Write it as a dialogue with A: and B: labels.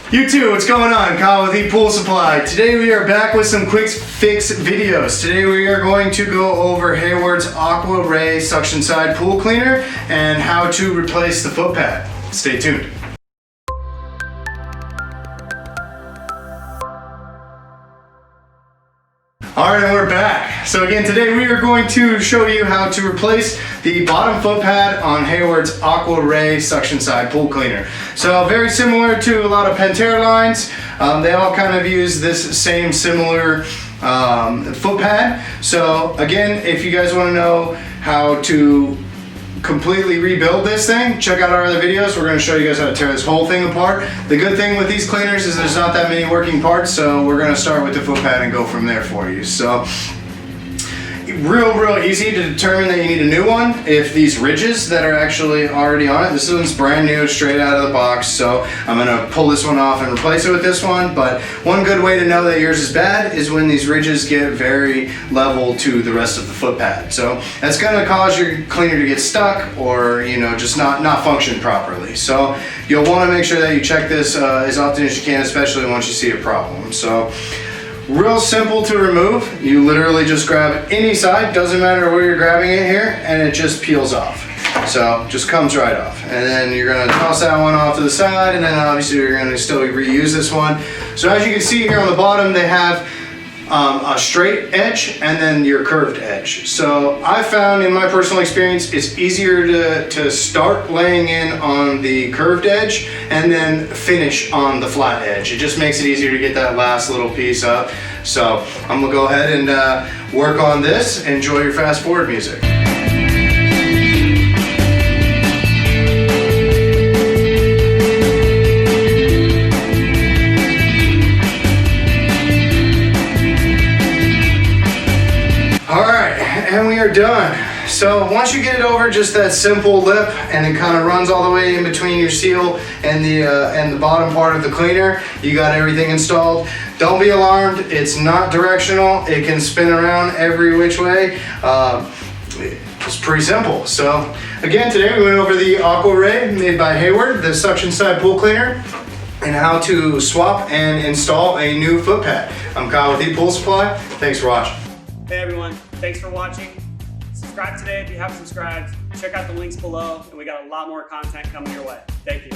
A: YouTube, what's going on? Kyle with ePoolSupply. Today we are back with some quick fix videos. Today we are going to go over Hayward's AquaRay suction side pool cleaner and how to replace the foot pad. Stay tuned. Alright, and we're back. So again, today we are going to show you how to replace the bottom foot pad on Hayward's AquaRay suction side pool cleaner. So very similar to a lot of Pentair lines, they all kind of use this same similar foot pad. So again, if you guys want to know how to completely rebuild this thing, check out our other videos. We're going to show you guys how to tear this whole thing apart. The good thing with these cleaners is there's not that many working parts, so we're going to start with the foot pad and go from there for you. So real easy to determine that you need a new one if these ridges that are actually already on it. This one's brand new, straight out of the box, so I'm gonna pull this one off and replace it with this one. But one good way to know that yours is bad is when these ridges get very level to the rest of the foot pad. So that's gonna cause your cleaner to get stuck or just not function properly. So you'll want to make sure that you check this as often as you can, especially once you see a problem. So real simple to remove. You literally just grab any side, doesn't matter where you're grabbing it here, and it just peels off. So just comes right off. And then you're gonna toss that one off to the side, and then obviously you're gonna still reuse this one. So as you can see here on the bottom, they have a straight edge and then your curved edge. So I found in my personal experience, it's easier to start laying in on the curved edge and then finish on the flat edge. It just makes it easier to get that last little piece up. So I'm gonna go ahead and work on this. Enjoy your fast forward music. And we are done. So once you get it over just that simple lip and it kind of runs all the way in between your seal and the bottom part of the cleaner, you got everything installed. Don't be alarmed, it's not directional. It can spin around every which way. It's pretty simple. So again, today we went over the AquaRay made by Hayward, the suction side pool cleaner, and how to swap and install a new foot pad. I'm Kyle with ePoolSupply. Thanks for watching.
B: Hey everyone, thanks for watching. Subscribe today if you haven't subscribed. Check out the links below, and we got a lot more content coming your way. Thank you.